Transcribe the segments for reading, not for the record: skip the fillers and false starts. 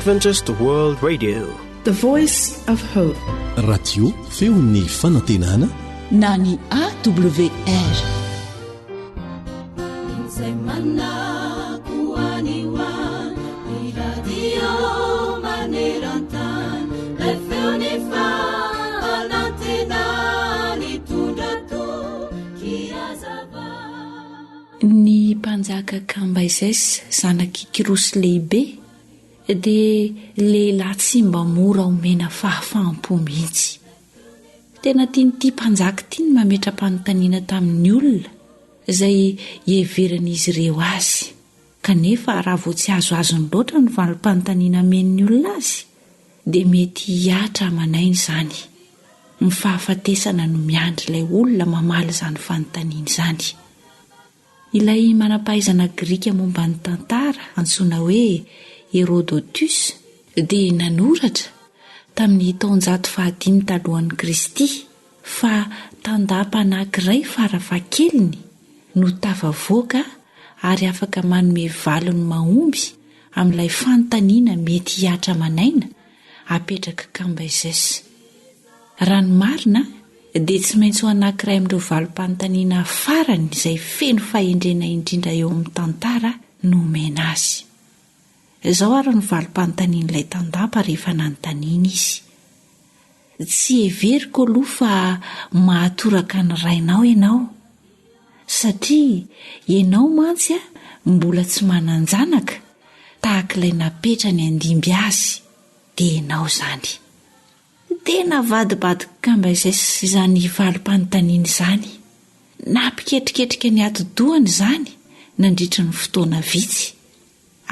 Adventist World Radio, the voice of hope. Radio feon'ny fanantenana na ny AWR. Ny mpanjaka Cambyses zanaky kirosy lehibe dia lehilahy tsy mba mora omena fahafaham-po mihitsy. Tena tianyity mpanjaka ity ny mametra-panontaniana tamin'ny olona izay heveran'izy ireo azy, kanefa raha vao tsy azoazony loatra ny valim-panontaniana amen'ny olona azy dia mety hiatra manainy izany. Ny fahafatesana no miandry ilay olona mamaly izany fanontaniana izany. Ilay manampahaizana Grika momba ny tantara antsoina hoe Herodotus dia nanoratra tamin'ny taonjato 15 talohan'i Kristy fa tandapa anankiray farafahakeliny no tafavoaka ary afaka manome valony mahomby amin'ilay fanontaniana mety hiatra manaina apetraka Cambyses. Raha ny marina dia tsy maintsy ho anankiray amin'ireo valim-panontaniana farany izay feno fahendrena indrindra eo amin'ny tantara no omena azy. Izao ary ny valim-panontanian'ilay tandapa rehefa nanontaniana izy. Tsy heveriko aloha fa mahatoraka ny rainao ianao, satria ianao mantsy mbola tsy manan-janaka tahaka ilay napetra ny andimby azy dia ianao izany. Tena vadibadika Cambyses izany valim-panontaniana izany. Nampiketriketrika ny atidohany izany nandritra ny fotoana vitsy.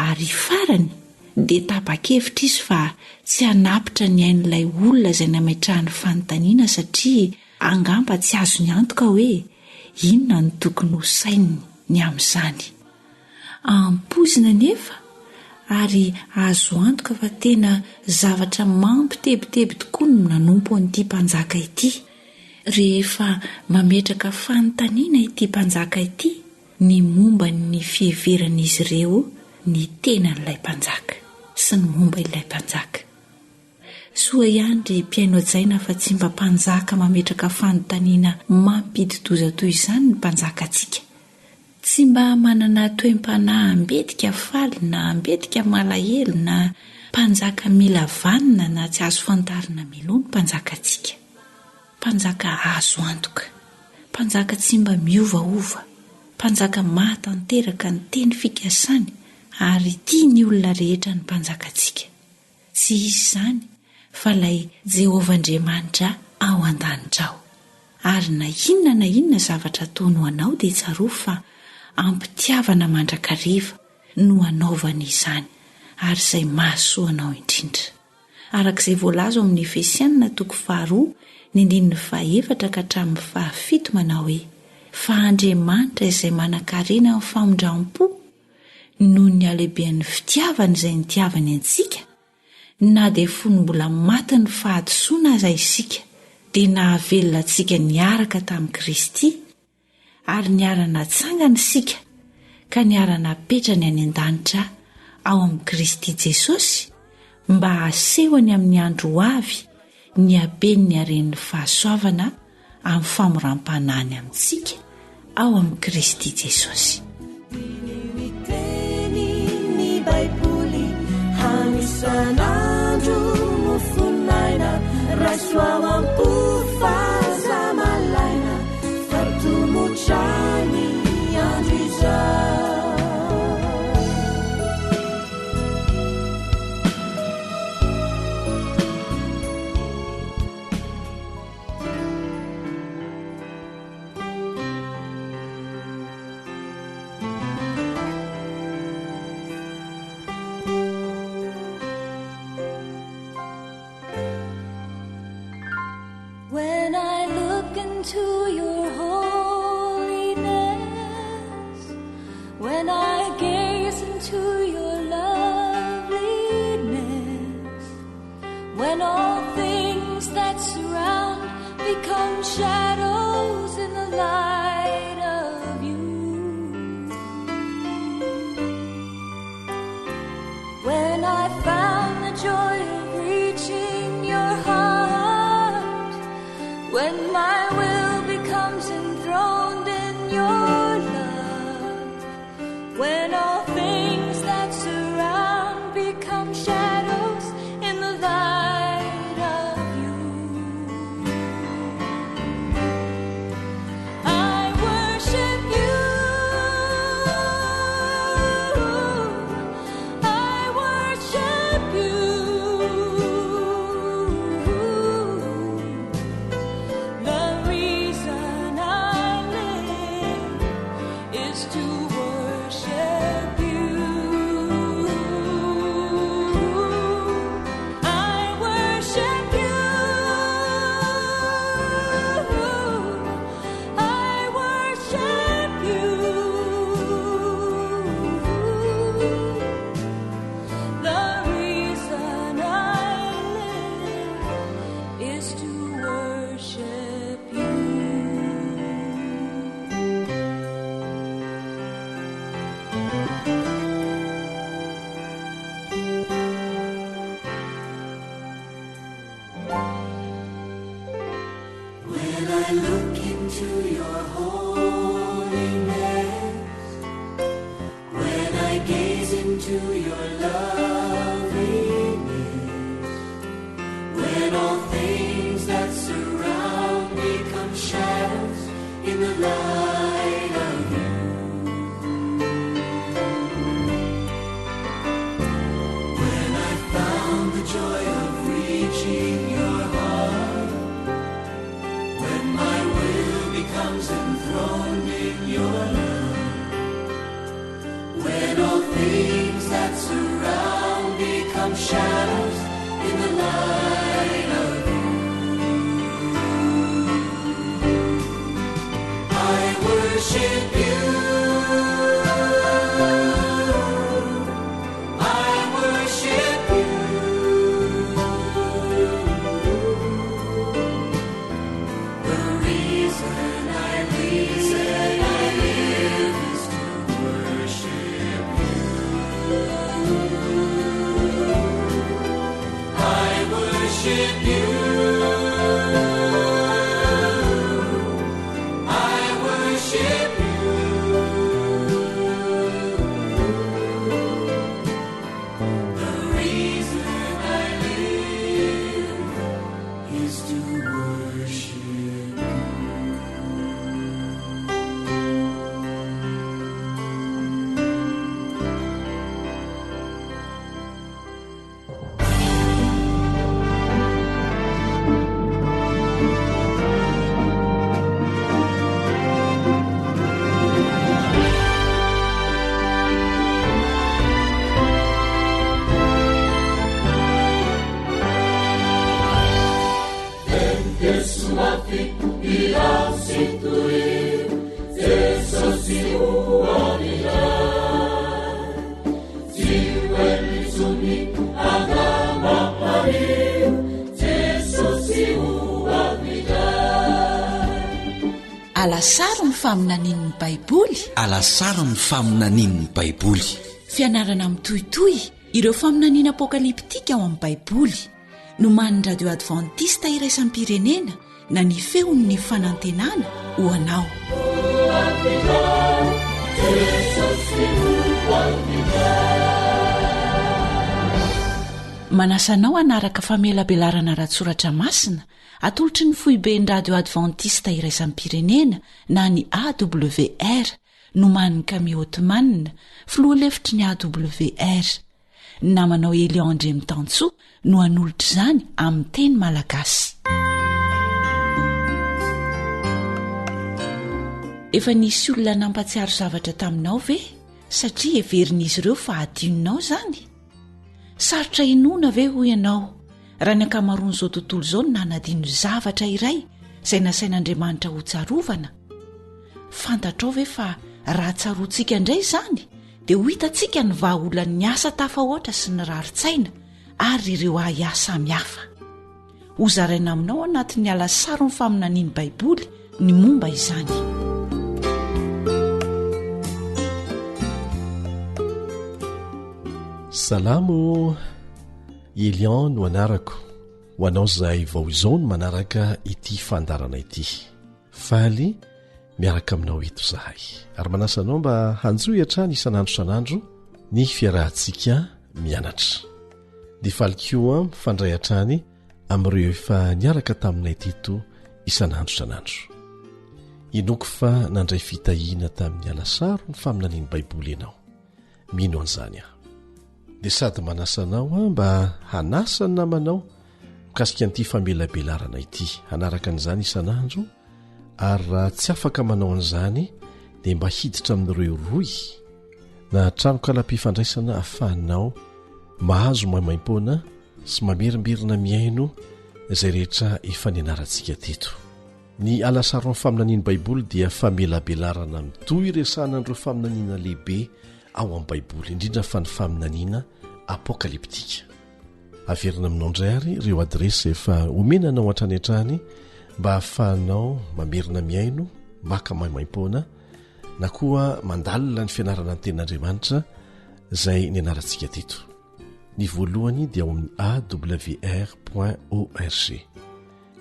Ary farany dia tapa-kevitra izy fa tsy hanapitra ny ain'ilay olona izay nametrahany fanontaniana satria angamba tsy azo ny antoka hoe inona ny tokony ho sainy ny amin'izany. Ampozina nefa ary azo antoka fa tena zavatra mampitebiteby tokoa no nanompo an'ity mpanjaka ity. Rehefa mametraka fanontaniana ity mpanjaka ity ny momba ny fiheveran'izy ireo, ny tenan'ilay mpanjaka sy ny momba ilay mpanjaka. Soa ihany ry mpiaino ajaina fa tsy mba mpanjaka mametraka fanontaniana mampidi-doza toy izany ny mpanjaka antsika. Tsy mba manana toem-panahy ambetika faly na ambetika malahelo na mpanjaka mila vanina na tsy azo fantarina meloa ny mpanjaka antsika. Mpanjaka azo antoka, mpanjaka tsy mba miovaova, mpanjaka mahatanteraka ny teny fikasany ary tia ny olona rehetra ny mpanjaka antsika. Tsy izy izany fa ilay Jehovah-Andriamanitra ao an-danitra ao. Ary na inona zavatra ataony ho anao dia tsaroa fa ampitiavana mandrakariva no anaovana izany ary izay mahasoa anao indrindra. Arak'izay voalaza ao amin'ny Efesianina 4:1-4 ka hatramin'ny 7 manao hoe: fa Andriamanitra izay manan-karena amin'ny famondram-po noho ny halehiben'ny fitiavana izay nitiavany antsika, na dia fony mbola maty ny fahadisoana aza isika dia nahavelona antsika niaraka tamin'i Kristy ary niara-natsangana isika ka niara-napetrany any an-danitra ao amin'i Kristy Jesosy mba hasehony amin'ny andro ho avy ny habeny ny haren'ny fahasoavana amin'ny famoram-panahiny amintsika ao amin'i Kristy Jesosy. Sanandro mufunaina raswawampu fazamalaina fartumuchani andriza When I look into your holiness, when I gaze into your loveliness, when all things that surround become shadows in the light of you, when I found when my will becomes enthroned in your love, when all things that surround become shadows in the light of you. I worship you, I worship you. The reason I live is to worship you. I worship you, I worship you. The reason I live is to worship you. When I look into your holiness, when I gaze into your loveliness, when all things that surround become shadows in the light of you, when I found the joy of reaching your heart, when my will becomes enthroned in your love, when all things that surround become shadows in the light of you, I worship you, I worship you. The reason I live is to worship you. I worship you, I worship you. The reason I live is to worship you. alasaro ny faminanin'ny baiboly, alasaro ny faminanin'ny baiboly, fianarana mitohitoy ireo faminaniana apokaliptika ao amin'ny baiboly no man'ny radio adventista iraisam-pirenena na ny feon'ny fanantenana ho anao. Manasanao anaraka famelabelarana ratsoratra masina atolotry ny foiben'ny radio adventista iraisam-pirenena na ny AWR no man'ny Camille Ottoman filoha lefitry ny AWR. Namanao Eliandre Mitantsoa no anolotra izany amin'ny teny malagasy. Efa nisy olona nampatsiaro zavatra taminao ve? Satria everin'izy ireo fa adinonao zany. Sarotra inona ve ho ianao raha ny ankamaroan'izao tontolo izao no nanadino zavatra iray izay nasain'Andriamanitra ho tsarovana? Fantatrao ve fa raha tsaroantsika indray izany dia ho hitantsika ny vahaolan'ny asa tafahoatra sy ny raritsaina ary ireo asa samihafa. Hozaraina aminao anatin'ny alasaro ny faminanian'ny baiboly ny momba izany. Salamo, Elian no anarako. ho anao izay vao izao ny manaraka ity fandarana ity. Faly miaraka aminao eto zahay ary manasa anao mba hanjoy hatrany isan'andro san'andro ny fiarahantsika mianatra. Dia faly koa mifandray hatrany amin'ireo efa niaraka taminay teto isan'andro san'andro. Inoko fa nandray fitahiana tamin'ny alasaro ny faminaniany baiboly ianao. Mino an'izany aho. Dia sady manasa anao mba hanasa ny namanao mikasika an'ity famelabelarana ity. Hanaraka an'izany isan'andro ary raha tsy afaka manao an'izany dia mba hiditra amin'ireo roy na trano kala-pifandraisana ahafahanao mahazo maimaim-poana sy mamerimberina miaino izay rehetra efa nianarantsika teto. Ny alasaro amin'ny faminaniany baiboly dia famelabelarana mitohy resahana an'ireo faminaniana lehibe ao amin'ny baiboly, indrindra fa ny faminaniana apokaliptika. Averina aminao indray ary ireo adresy efa omenanao hatrany hatrany mba ahafahanao mamerina miaino, maka maimaim-poana na koa mandalina ny fianarana ny tenin'Andriamanitra izay nianarantsika teto. Ny voalohany dia ao amin'ny awr.org,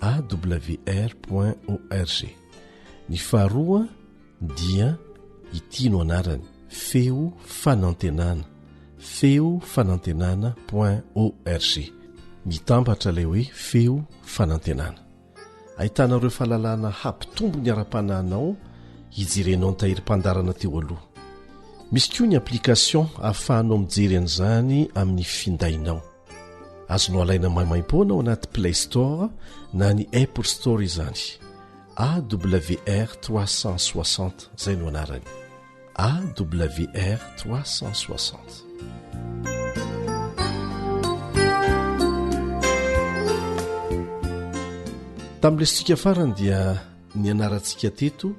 awr.org. Ny faharoa dia ity no anarany feo fanantenana, feo fanantenana.org. Mitambatra ilay hoe feo fanantenana. Ahitana ireo fahalalana hampitombo ny ara-panahinao hijerenao ny tahirim-pandarana teo aloha. Misy koa ny application ahafahanao mijery an'izany amin'ny findainao. Azonao alaina maimaim-poana ao anaty Play Store na ny Apple Store izany. AWR 360 izay no anarany. AWR 360. Tamin'ilay sika farany dia ny anarantsika teto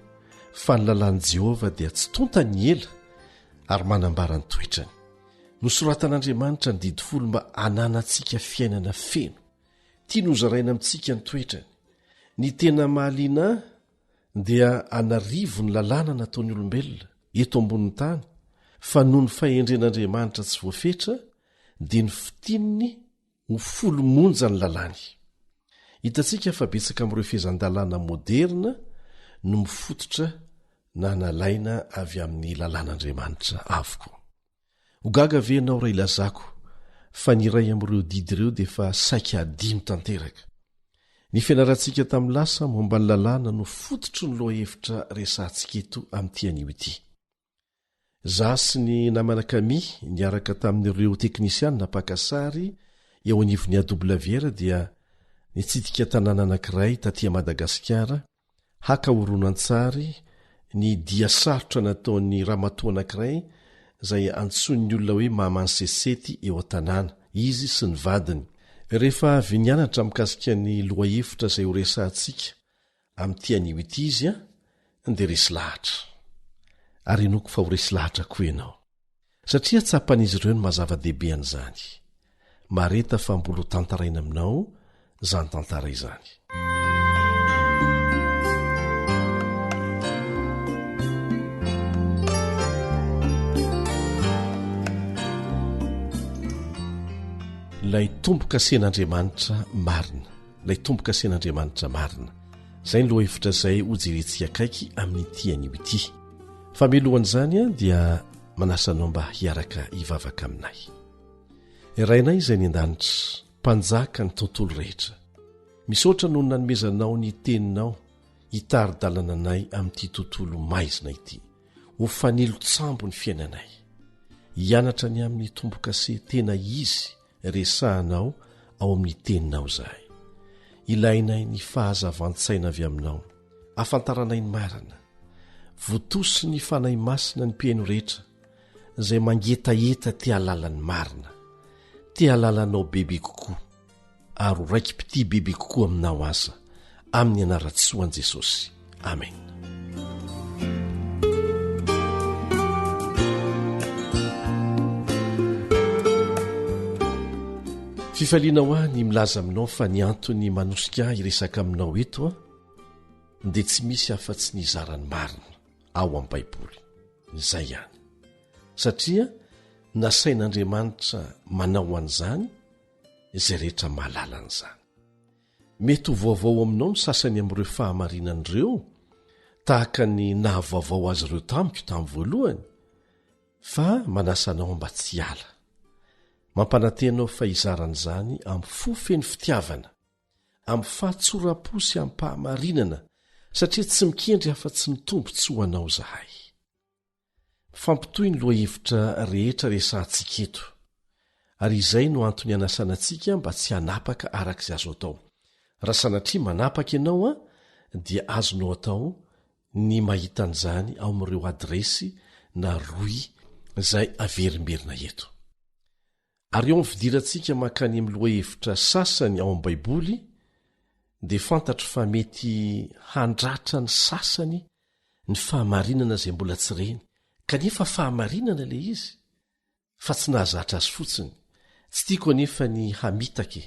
fa ny lalàn'i Jehova dia tsy tontany ela ary manambara ny toetrany. Nosoratan'Andriamanitra ny didifolo mba hananantsika fiainana feno. Tia nozaraina amintsika ny toetrany. Ny tena mahaliana dia anarivo ny lalàna nataon'ny olombelona eto ambonin'ny tany, fa noho ny fahendren'Andriamanitra tsy voafetra dia ny fitininy ho folo-monja ny lalàny. Hitantsika fa betsaka amin'ireo fehezan-dalàna moderna no mifototra na nalaina avy amin'ny lalàn'Andriamanitra avokoa. Ho gaga ve ianao ray ilazako fa ny iray amin'ireo didy ireo dia efa saika adimy tanteraka. Ny fianarantsika tamin'ny lasa momba ny lalàna no fototry ny lohahevitra resantsika eto amin'ity anio ity. Za sy ny namana Kami niaraka tamin'ireo teknisianina pakasary eo anivon'ny AWR dia nitsidika tanàna anankiray taty Madagasikara, haka horonan-tsary ny dia sarotra nataon'ny ramatoa anankiray izay antsoin'ny olona hoe Maman Sesety eo an-tanàna, izy sy ny vadiny. Rehefa avy nianatra mikasika ny lohahevitra izay ho resantsika amin'ity anio ity izy dia resy lahatra. Ary enoko fa ho resy lahatra koa ianao. Satria tsapan'izy ireo ny mazava-dehibe an'izany. Mareta fa mbola tantaraina aminao izany tantara izany. Lay tomboka sen'Andriamanitra marina, lay tomboka sen'Andriamanitra marina. Izay ny lohahevitra izay ho jerentsika akaiky amin'ity anio ity. Fa mialohan'izany dia manasanao mba hiaraka hivavaka aminay. Rainay izay ny an-danitra, mpanjaka ny tontolo rehetra. Misaotra noho nanomezanao ny teninao hitari-dalana anay amin'ity tontolo maizina ity. Ho fanilo-tsambo ny fiainanay. Hianatra ny amin'ny tombo-kase tena izy resahanao ao amin'ny teninao zahay. Ilainay ny fahazavan-tsaina avy aminao. Afantaranay ny marina. Votosi ny fanahy masina ny mpiaino rehetra izay mangetaeta tia alalan'ny marina. Tia alalanao bebe kokoa. Ary ho raiki-pity bebe kokoa aminao aza. Amin'ny anaratsoan'i Jesosy. Amen. Fifaliana ho ny milaza aminao fa ny antony manosika iresaka aminao eto dia tsy misy afa-tsy ny zarany marina ao amin'ny Baiboly. Izay ihany. Satria nasain'Andriamanitra manao an'izany izay rehetra mahalala an'izany. mety ho vaovao aminao ny sasany amin'ireo fahamarinan'ireo tahaka ny nahavaovao azy ireo tamiko tamin'ny voalohany fa manasanao mba tsy ala mampanantenao fahizaran'izany amin'ny fofeny fitiavana amin'ny fahatsorapo sy amin'ny mpahamarinana satria tsy mikendry afa-tsy ny tombo tsy ho anao zahay fampitoy ny loha hevitra rehetra resantsika eto ary izay no antony anasana antsika mba tsy hanapaka arak'izay azo atao raha sanatria manapaka ianao dia azonao atao ny mahitan'izany ao amin'ireo adresy na roy izay averimberina eto ary eo am'fidirantsika mankany amin'ny loha hevitra sasany ao amin'ny baiboly dia fantatro fa mety handratra ny sasany ny fahamarinana izay mbola tsy reny kanefa fahamarinana ilay izy fa tsy nahazatra azy fotsiny tsy tiako anefa ny hamitake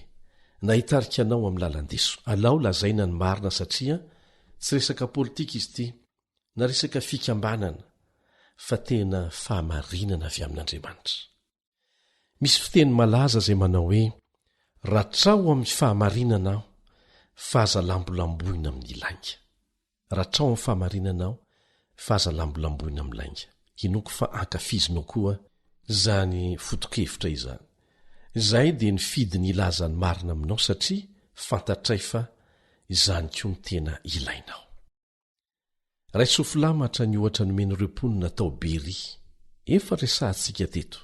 na hitarika anao amin'ny lalandeso alao lazaina ny marina satria tsy resaka politika izy ity na resaka fikambanana fa tena fahamarinana avy amin'Andriamanitra misy fiteny malaza izay manao hoe ratrao amin'ny fahamarinana aho fa aza lambolamboina amin'ny lainga ratrao amin'ny fahamarinana aho fa aza lambolamboina amin'ny lainga hinoko fa ankafizinao koa zany fotokevitra izany izay dia ny fidy ny ilazany marina aminao satria fantatray fa izany koa ny tena ilainao raisofilamatra ny ohatra nomeny reponina tao Bery efa resahantsika teto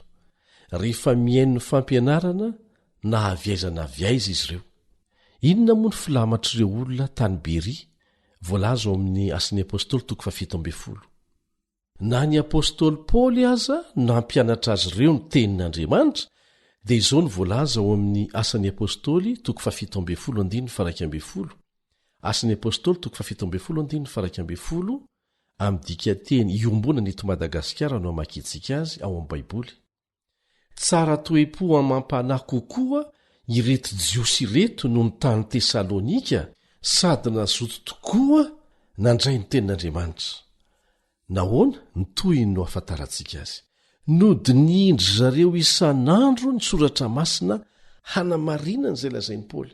rehefa miaino ny fampianarana na haviaizana viaiza izy ireo inona moa ny filamatr'ireo olona tany Bery voalaza ao amin'ny Asin'ny Apôstôly 7:10 na ny apôstôly Paoly aza nampianatra azy ireo ny tenin'Andriamanitra dia izao ny voalaza ao amin'ny Asan'ny Apôstôly 7:12 Asan'ny Apôstôly 7:12 amin'ny dikateny iombonana eto Madagasikara no hamakitsika azy ao amin'ny baiboly tsara toe-po amin'ny mampanahy kokoa ireto jiosy ireto no ny tany Tesalonika sady nazoto tokoa nandray ny tenin'Andriamanitra nahoana ny toy no afantarantsika azy nodinindry zareo isan'andro ny soratra masina hanamarinana izay lazainy Paoly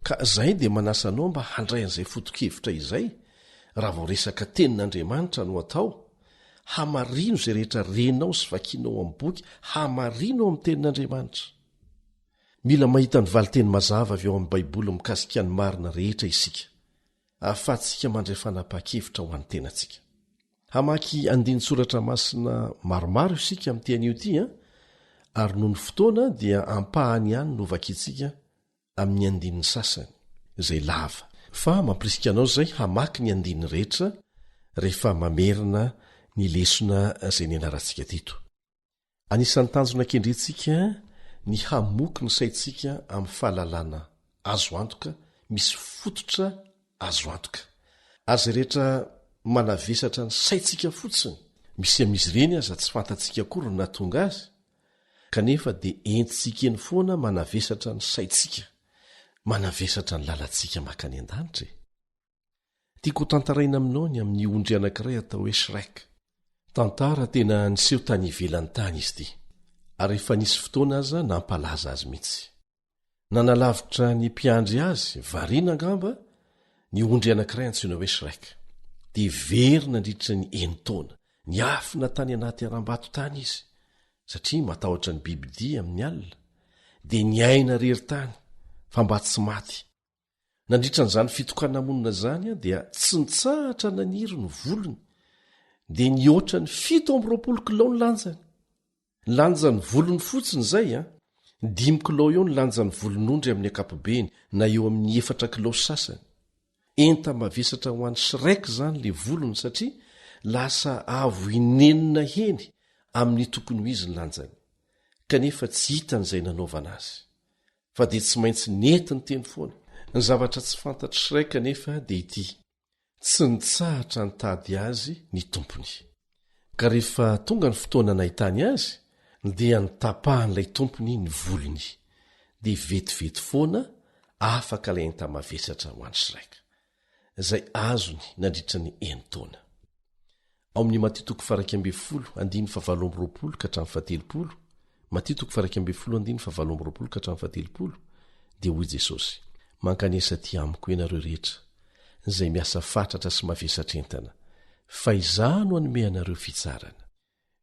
ka izay dia manasanao mba handray an'izay fotokevitra izay raha vao resaka tenin'Andriamanitra no atao hamarino izay rehetra renao sy vakianao amin'ny boky hamarino amin'ny tenin'Andriamanitra mila mahita ny valiteny mazava avy eo amin'ny baiboly mikasika ny marina rehetra isika ahafahantsika mandray fanapahan-kevitra ho an'ny tenantsika hamaky andiny soratra masina maromaro isika amin'ity anio ity ary noho ny fotoana dia ampahany ihany no vakiantsika amin'ny andininy sasany izay lava fa mampirisika anao izay hamaky ny andiny rehetra rehefa mamerina ny lesona izay ny anarantsika teto anisan'ny tanjona kendrentsika ny hamoky ny saintsika amin'ny fahalalana azo antoka misy fototra azo antoka azy rehetra manavesatra ny saintsika fotsiny misy amin'izy ireny aza tsy fantatsika akory ny natonga azy kanefa dia entitsika eny foana manavesatra ny saintsika manavesatra ny lalantsika makany an-danitra tiako tantaraina aminao ny amin'ny ondry anankiray atao hoe Shrek tantara tena niseho tany ivelan'ny tany izy ity ary efa nisy fotoana aza nampalaza azy mihitsy nanalavitra ny mpiandry azy variana angamba ny ondry anankiray antsoina hoe Shrek dia very nandritra ny enitaona ny afina tany anaty aram-bato tany izy satria matahotra ny bibidia amin'ny alina dia ny aina rery-tany fa mba tsy maty nandritra n'izany fitokana monina zany dia tsy nitsahatra naniry ny volony dia nioatra ny 720 kilao ny lanjany lanjany volony fotsiny zay 5 kilao eo ny lanjany volon'ondry amin'ny ankapobeny na eo amin'ny 4 kilao sasany enta mavesatra ho an'ny Shrek zany le volony satria lasa avo inenina heny amin'ny tokony ho izy ny lanjany kanefa tsy hitan'izay nanaovana azy fa dia tsy maintsy netiny teny foana ny zavatra tsy fantatry Shrek kanefa dia ity tsy nitsahatra nitady azy ny tompony ka rehefa tonga ny fotoana nahitany azy dia nitapahan'ilay tompony ny volony dia vetivety foana afaka ilay enta mavesatra ho an'ny Shrek izay azony nandritra ny enitaona ao amin'ny Matteo 7:20 dia hoy Jesosy mankanesa ty amiko ianareo rehetra izay miasa fatratra sy mavesatra-entana fa izaho no hanome anareo fitsarana.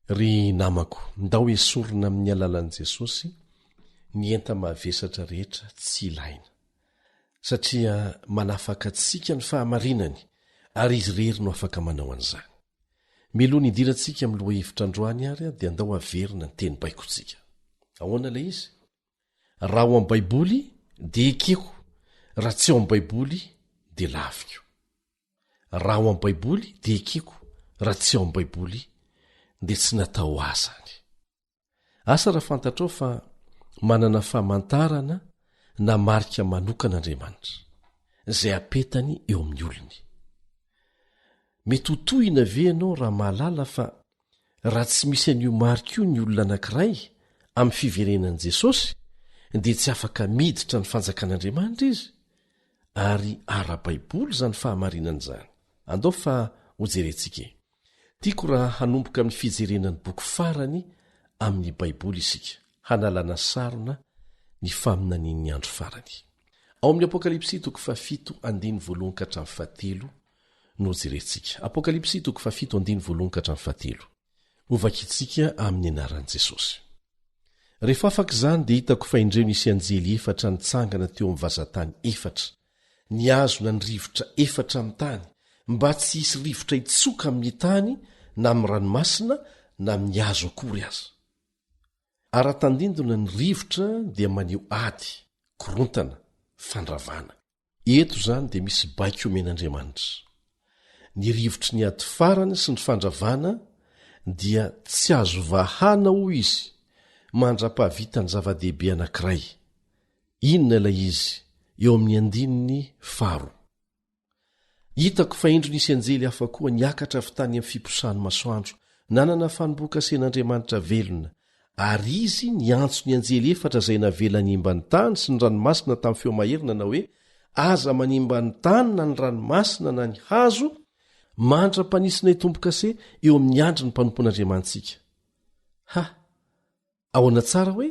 Ry namako, ndao esorina amin'ny alalan'i Jesosy ny enta mavesatra rehetra tsy ilaina, satria manafaka antsika ny fahamarinany ary izy rery no afaka manao an'izany. Miloha ny idirantsika amin'ny loha hevitra androany ary dia andao averina ny teny baikontsika. Ahoana ilay izy? Raha ao amin'ny Baiboly dia ekeko, raha tsy ao amin'ny Baiboly dia laviko. Raha ao amin'ny Baiboly dia ekeko, raha tsy ao amin'ny Baiboly dia tsy natao asany. Asa raha fantatrao fa manana famantarana na marika manokan'Andriamanitra izay apetany eo amin'ny olony. Mety ho tohina ve ianao raha mahalala fa raha tsy misy an'io marika io ny olona anankiray amin'ny fiverenan'i Jesosy dia tsy afaka miditra ny fanjakan'Andriamanitra izy? Ary ara-Baiboly izany fahamarinana izany. Andao fa hojerentsika. Tiako raha hanomboka amin'ny fijerenany boky farany amin'ny Baiboly isika, hanalana sarona ny faminanian'ny andro farany. Ao amin'ny Apokalipsy 7:1-7 no jerentsika. Apokalipsy 7:1-7 ovakitsika amin'ny anaran'i Jesosy. Rehefa afaka izany dia hitako fa indreo nisy anjely 4 nitsangana teo amin'ny vazantany 4, niazona ny rivotra 4 amin'ny tany, mba tsy hisy rivotra hitsoka amin'ny tany na amin'ny ranomasina na amin'ny hazo akory aza. Ara-tandindona ny rivotra dia maneho ady, korontana, fandravana. Eto izany dia misy baiko omen'Andriamanitra. Ny rivotry ny ady farany sy ny fandravana dia tsy azo vahana ho izy mandra-pahavita ny zava-dehibe anankiray. Inona ilay izy? Eo amin'ny 9. Hitako fa indro nisy anjely hafa koa niakatra avy tany amin'ny fiposahany masoandro, nanana fanombokasen'Andriamanitra velona, ary izy niantso ny anjely 4 izay navela nimba ny tany sy ny ranomasina tamin'ny feo maherina na hoe, aza manimba ny tany na ny ranomasina na ny hazo, mandra-panisina hitombo-kase eo amin'ny andro ny mpanompon'Andriamantsika. Ahoana tsara hoe?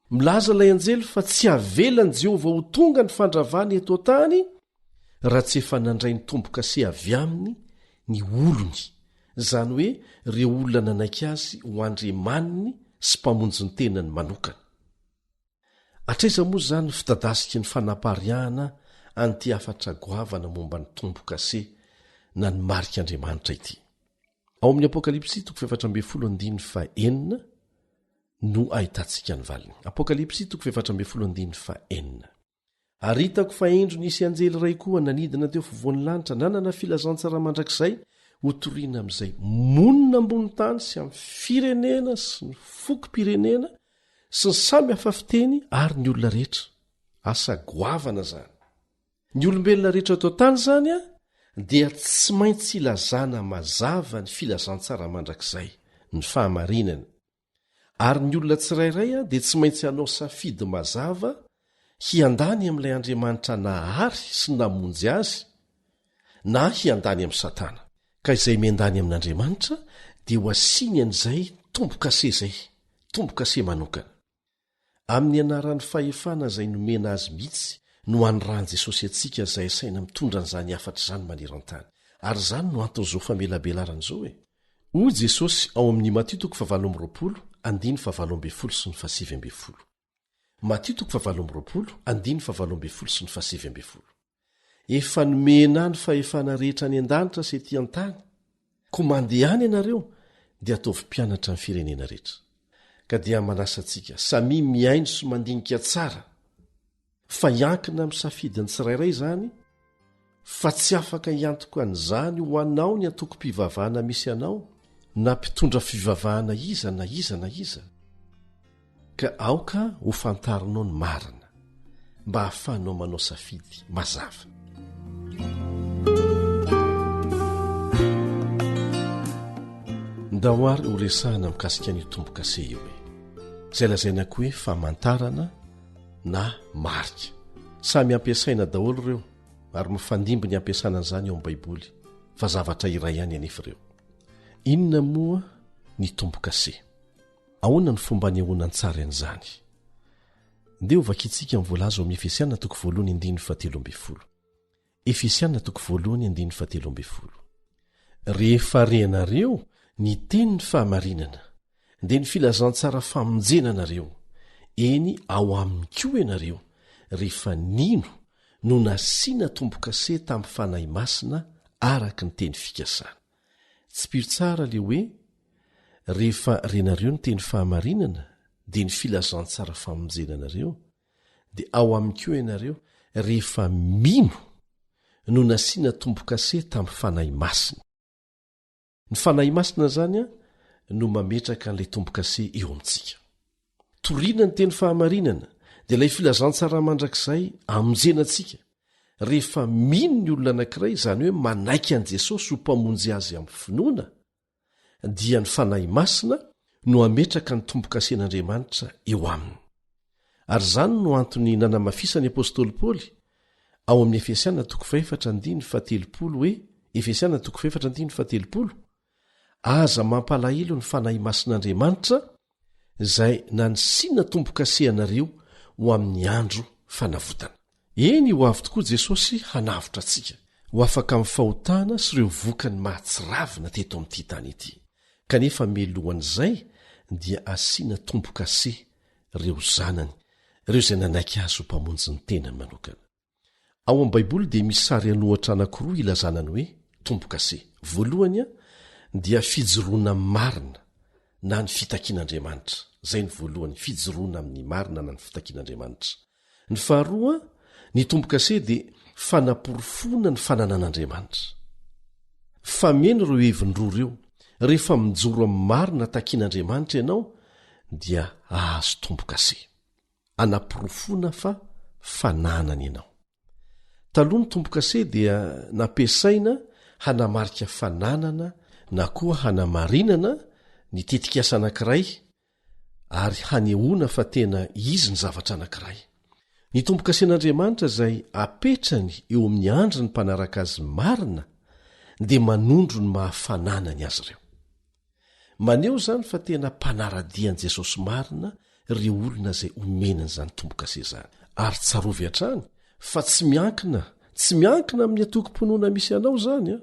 Milaza ilay anjely fa tsy havelan'i Jehovah ho tonga ny fandravany eto tany raha tsy efa nandray ny tombo-kase avy aminy ny olony, izany hoe ireo olona nanaiky azy ho andremaniny sy mpamonjy ny tenany manokana. Atraiza moa izany fitadasiky ny fanapariahana an'ity afatra goavana momba ny tombo-kase na ny marik'Andriamanitra ity. Ao amin'ny Apokalipsy 7:4 no ahitantsika ny valiny. Apokalipsy 7:4. Ary hitako fa indro nisy anjely iray koa nanidina teo fovoan'ny lanitra, nanana filazantsara mandrakizay ho toriana amin'izay monina ambony tany sy amin'ny firenena sy ny fokom-pirenena sy ny samy hafa fiteny ary ny olona rehetra. Asa goavana zany. Ny olombelona rehetra atao tany zany dia tsy maintsy ilazana mazava ny filazantsara mandrakizay, ny fahamarinana. Ary ny olona tsirairay dia tsy maintsy hanao safidy mazava hiandany amin'ilay Andriamanitra nahary sy namonjy azy, na hiandany amin'ny Satana. Ka izay miandany amin'Andriamanitra dia ho asiny an'izay tombo-kase izay, tombo-kase manokana. Amin'ny anaran'ny fahefana izay nomena azy mihitsy no anoran'i Jesosy antsika izay asaina mitondra an'izany afatra izany maneran-tany. Ary izany no anton'izao famelabelarana izao hoe. Hoy Jesosy ao amin'ny Matthieu 7:17-7. Matthieu 7:17. Efa nomena ny fahefana rehetra any an-danitra sy ety an-tany, koa mandehany ianareo dia ataovy mpianatra ny firenena rehetra. Ka dia manasa antsika samy miaino sy mandinika tsara, fa hiankina amin'ny safidiny tsirairay izany, fa tsy afaka hiantoka an'izany ho anao ny antoko-pivavahana misy anao, na mpitondra fivavahana iza na iza na iza. Ka aoka ho fantarinao ny marina mba hahafahanao manao safidy mazava. Ndahoary ho resahana mikasika ny tombo-kase io hoe izay lazainako hoe famantarana na marika. Samy ampiasaina daholo ireo ary mifandimby ny ampiasana an'izany eo amin'ny Baiboly, fa zavatra iray ihany anefa ireo. Inona moa ny tombo-kase? Ahoana ny fomba anehoana ny tsara an'izany? dia ovakitsika mivolaza ao amin'ny Efesianina 1:17. Efesianina 1:17. Rehefa renareo ny tenyny fahamarinana dia ny filazantsara famonjenanareo eny ao aminy koa ianareo rehefa nino no nasiana tompo-kase tamin'ny fanahy masina araka ny teny fikasana. Tsy piro tsara le hoe rehefa renareo ny teny fahamarinana dia ny filazantsara famonjenanareo dia ao aminy koa ianareo rehefa mino no nasiana tompo-kase tamin'ny fanahy masina. Ny fanahy masina zany no mametraka n'ilay tompo-kase eo amintsika. Toriana ny teny fahamarinana dia ilay filazantsara mandrakizay amonjenantsika rehefa mino ny olona anankiray, izany hoe manaiky an' Jesosy ho mpamonjy azy amin'ny finoana, dia ny fanahy masina no ametraka ny tompo-kasen'Andriamanitra eo aminy. Ary izany no antony nanamafisany apôstôly Paoly ao amin'ny Efesianina 4:17 hoe Efesianina 4:17 aza mampalahelo ny fanahy masin'Andriamanitra izay nanisiana tompo-kase anareo ho amin'ny andro fanavotana. Eny ho avy tokoa Jesosy hanavotra antsika ho afaka amin'ny fahotana sy ireo vokany mahatsiravina teto amin'ity tany ity. Kanefa mialohan'izay dia asiana tompo-kase ireo zanany, ireo izay nanaiky azy ho mpamonjy ny tenany manokana. Ao amin'ny Baiboly dia misy sary anohatra anankiroa ilazanany hoe tompo-kase. Voalohany dia fijoroana marina na ny fitakian'Andriamanitra. Zay ny voalohany, fijoroana amin'ny marina na ny fitakian'Andriamanitra. Ny faharoa, ny tompo-kase dia fanaporofona ny fananan'Andriamanitra. Fameno ireo hevin-droa ireo, rehefa mijoro amin'ny marina takian'Andriamanitra ianao dia ahazo tompo-kase. Anaporofona fa fananana ianao. Taloha ny tompo-kase dia nampiasaina hanamarika fananana na koa hanamarinana ny tetikasa anankiray ary hanehoana fa tena izy ny zavatra anankiray. Ny tompo-kasen'Andriamanitra izay apetrany eo amin'ny andro ny mpanaraka azy marina dia manondro ny mahafananany azy ireo. Maneho izany fa tena mpanaradian'i Jesosy marina ireo olona izay omenany izany tompo-kase izany. Ary tsarovy hatrany fa tsy miankina amin'ny atoko-ponoana misy anao izany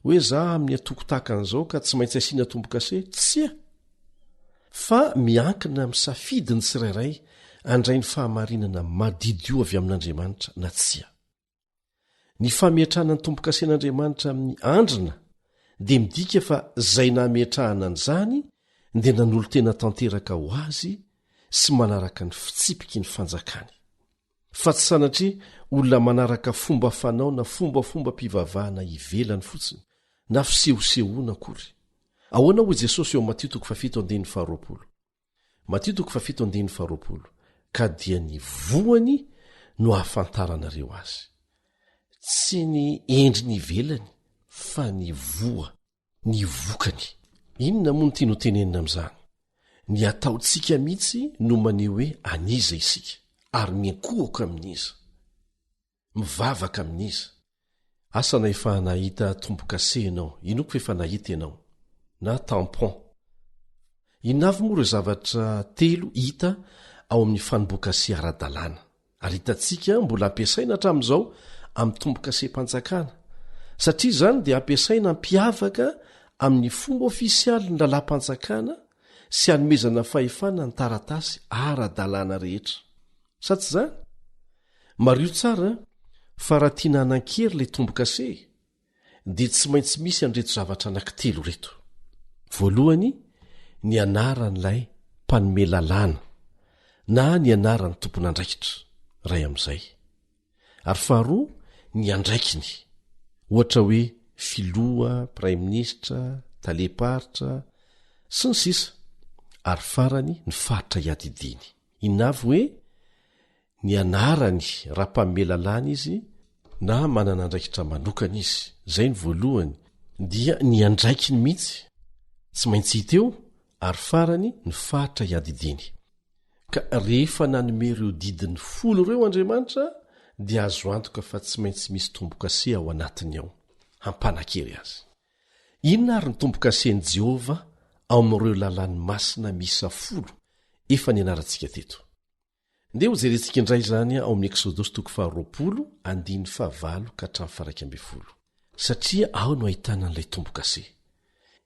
hoe za amin'ny atoko tahaka an'izao ka tsy maintsy asiana tompo-kase, tsy fa miankina amin'ny safidiny tsirairay andray ny fahamarinana madidio avy amin'Andriamanitra na tsia. Ny fametrahana ny tompo-kasen'Andriamanitra amin'ny andrina dia midika fa zay nametrahana an'izany dia nanolo tena tanteraka ho azy sy manaraka ny fitsipiky ny fanjakany. Fa tsy sanatria olona manaraka fomba fanao na fombafomba mpivavahana ivelany fotsiny na fisehosehoana akory. Ahoana hoy Jesosy eo Matio 7:20. Matio 7:20 ka dia ny voany no ahafantaranareo azy. Tsy ny endriny ivelany fa ny voa, ny vokany. Inona moa no tiano tenenina amin'izany? Ny ataontsika mihitsy no maneho hoe aniza isika ary mikohoka amin'iza, mivavaka amin'iza. Asa na efa nahita tompo-kase ianao, ino ko efa nahita ianao? Na tampon. Inavy moa ireo zavatra telo hita ao amin'ny fanomboan-kase ara-dalàna. Ary hitantsika mbola ampiasaina hatramin'izao amin'ny tompo-kase mpanjakana. Satria izany dia ampiasaina mpiavaka amin'ny fomba ofisialy ny lalam-panjakana sy hanomezana fahefana ny taratasy ara-dalàna rehetra. Sa tsy izany? Mario tsara fa raha tiana hanan-kery ilay tompo-kase dia tsy maintsy misy an'reto zavatra anankitelo reto. Voalohany, ny anaran'ilay mpanome lalàna na ny anaran'ny tompon'andraikitra ray amin'izay. Ary faharoa, ny andraikiny, ohatra hoe filoha, praiminisitra, taleparitra sy ny sisa. Ary farany, ny faritra iadidiny. Inavy hoe ny anarany raha mpanome lalàna izy na manana andraikitra manokana izy. Zay ny voalohany, dia ny andraikiny mihitsy tsy maintsy hita eo. Ary farany, ny faritra iadidiny. Ka rehefa nanome ireo didiny 10 ireo Andriamanitra dia azo antoka fa tsy maintsy misy tompo-kase ao anatiny ao hampanan-kery azy. Inona ary ny tompo-kasen'i Jehova ao amin'ireo lalàny masina misa 10 efa nianarantsika teto? ndea ho jerentsika indray zany ao amin'ny eksôdosy 20:1-20 satria ao no ahitana an'ilay tombo-kase.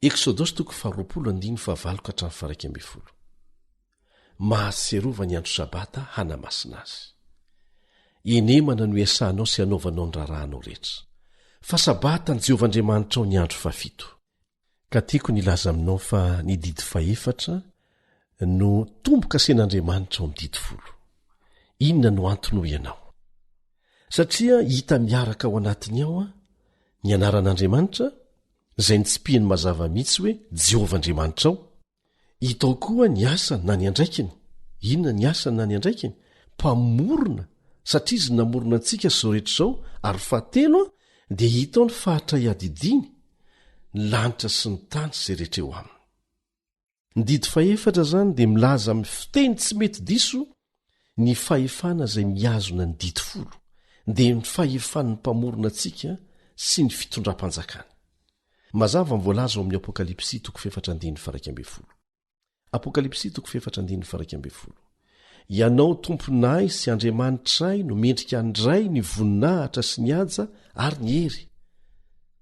eksôdosy 20:1-20 mahatsiarova ny andro sabata hanamasina azy. enemana no iasanao sy anaovanao ny rarahanao rehetra, fa sabata ny Jehovahandriamanitra ao ny andro fafito. Ka tiako nilaza aminao fa ny didy faefatra no tombo-kasen'Andriamanitra ao amin'ny didy folo. Inona no antony ho ianao? Satria hita miaraka ao anatiny ao ny anaran'Andriamanitra izay ny tsipihany mazava mihitsy hoe Jehovahandriamanitra ao. Hitao koa ny asany na ny andraikiny. Inona ny asany na ny andraikiny? Mpamorona, satria izy namorona antsika zao rehetra zao, ary fahatelo dia hitao ny fahatra iadidiny ny lanitra sy ny tany izay rehetra eo aminy. Ny didy faefatra zany dia milaza amin'ny fiteny tsy mety diso ny fahefana izay miazona ny didy folo, dia ny fahefan'ny mpamorona antsika sy ny fitondram-panjakany. Mazava mivoalaza ao amin'ny Apokalipsy 4:1. Apokalipsy 4:1. Ianao tomponay sy Andriamanitray no mendrika andray ny voninahitra sy ny aja ary ny hery.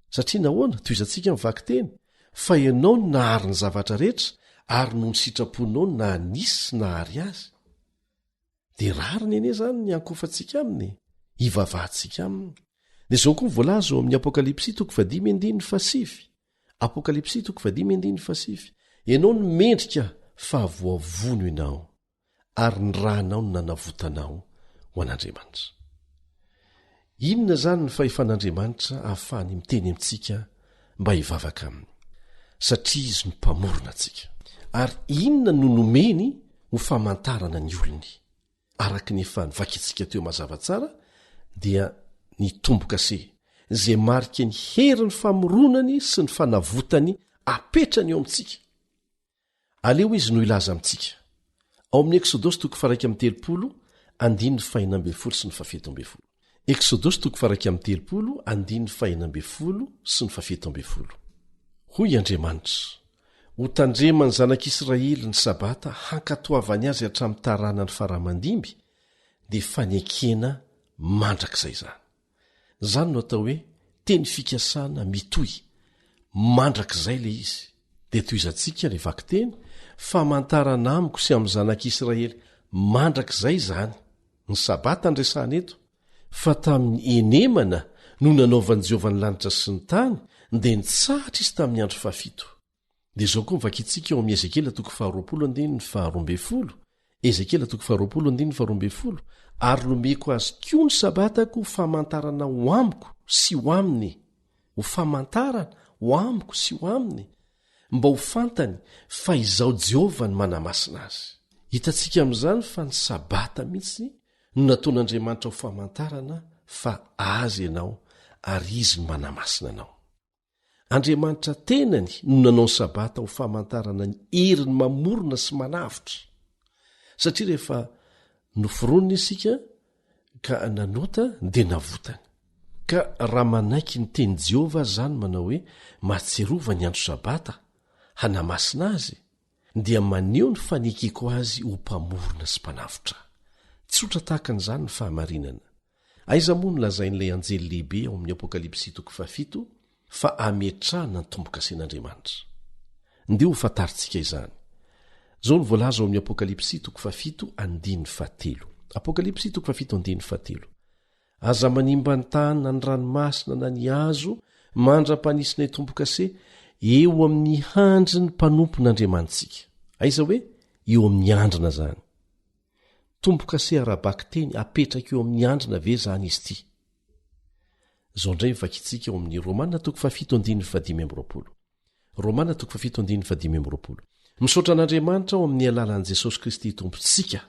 Satria nahoana toizantsika mivaky teny fa ianao no nahary ny zavatra rehetra ary no ny sitraponao na nisy sy nahary azy. Dia rariny ene zany ny ankofantsika aminy, hivavahantsika aminy. Dia izao koa voalaza ao amin'ny Apokalipsy 5:7. Apokalipsy 5:7. Ianao no mendrika fa voavono ianao ary ny rahanao no nanavotanao ho an'Andriamanitra. Inona zany ny fahefan'Andriamanitra ahafahany miteny amintsika mba hivavaka aminy? Satria izy no mpamorona antsika. Ary inona no nomeny ho famantarana ny olony? Araka ny efa nivakitsika teo mazava tsara dia ny tombo-kase izay marika ny hery ny famoronany sy ny fanavotany apetrany eo amintsika. Aleo izy no ilaza amintsika ao amin'ny Eksôdosy 1:9-17. Eksôdosy 1:9-17. Hoy Andriamanitra, ho tandremany zanak'Israely ny sabata hankatoavany azy hatramin'ny tarana ny faramandimby, dia fanekena mandrakizay zany. Zany no atao hoe teny fikasana mitohy, mandrakizay le izy. Dia toizantsika le vaky teny, famantarana amiko sy amin'ny zanak'Israely mandrakizay zany. Ny sabata andresahana eto, fa tamin'ny enemana no nanaovan'i Jehovah ny lanitra sy ny tany, dia nitsahatra izy tamin'ny andro fafito. Dia izao koa mivakitsika eo amin'ny Ezekela 20:12. Ezekela 20:12. Ary nomeko azy koa ny sabatako ho famantarana ho amiko sy ho aminy. Ho famantarana ho amiko sy ho aminy, mba ho fantany fa izao Jehovah ny manamasina azy. Hitantsika amin'izany fa ny sabata mihitsy no nataon'Andriamanitra ho famantarana fa azy ianao ary izy ny manamasina anao. Andriamanitra tenany no nanao ny sabata ho famantarana ny heriny mamorona sy manavitra. Satria rehefa noforonina isika ka nanota dia navotany. Ka raha manaiky ny teny Jehovah zany manao hoe mahatsiarova ny andro sabata hanamasina azy, dia maneho ny fanekeko azy ho mpamorona sy mpanavitra. Tsotra tahaka an'izany ny fahamarinana. Aiza moa no lazain'ilay anjely lehibe ao amin'ny Apokalipsy 7 fa ametrahana ny tombo-kasen'Andriamanitra. Ndeo ho fantaritsika izany. Zao ny voalaza ao amin'ny Apokalipsy 7:7. Apokalipsy 7:7. Aza manimba ny tany na ny ranomasina na ny hazo mandra-panisina tombo-kase eo amin'ny handry ny mpanompon'Andriamanitsika. Aiza hoe eo amin'ny andrina zany. Tombo-kase arabaky teny apetraka eo amin'ny andrina ve zany izy ity? Zao ndray mivakitsika ao amin'ny Romana 7:15. Romana 7:15. Misaotra an'Andriamanitra ao amin'ny alalan'i Jesosy Kristy tompontsika,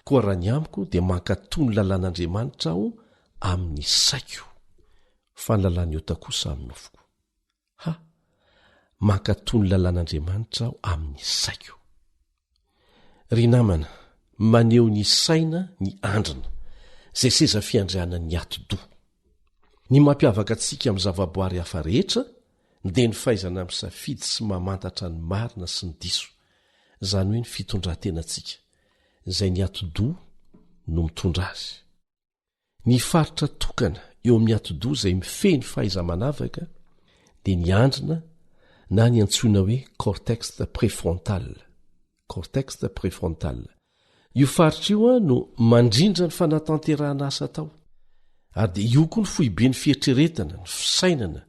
koa raha ny amiko dia mankatoy ny lalàn'Andriamanitra aho amin'ny saiko fa ny lalàny ota kosa amin'ny nofoko. Mankatoy ny lalàn'Andriamanitra aho amin'ny saiko. Ry namana, maneho ny saina ny andrina zay seza fiandriana ny ato-do. Ny mampiavaka antsika amin'ny zavaboary hafa rehetra dia ny fahaizana misafidy sy mamantatra ny marina sy ny diso, izany hoe ny fitondran-tenantsika, izay ny ato-do no mitondra azy. Ny faritra tokana eo amin'ny ati-doha izay mifeny fahaiza-manavaka dia ny andrina na ny antsoina hoe cortex préfrontal. Cortex préfrontal. Io faritra io no mandrindra ny fanatanterahana asa tao. Ary dia io koa ny foibe ny fieritreretana, ny fisainana,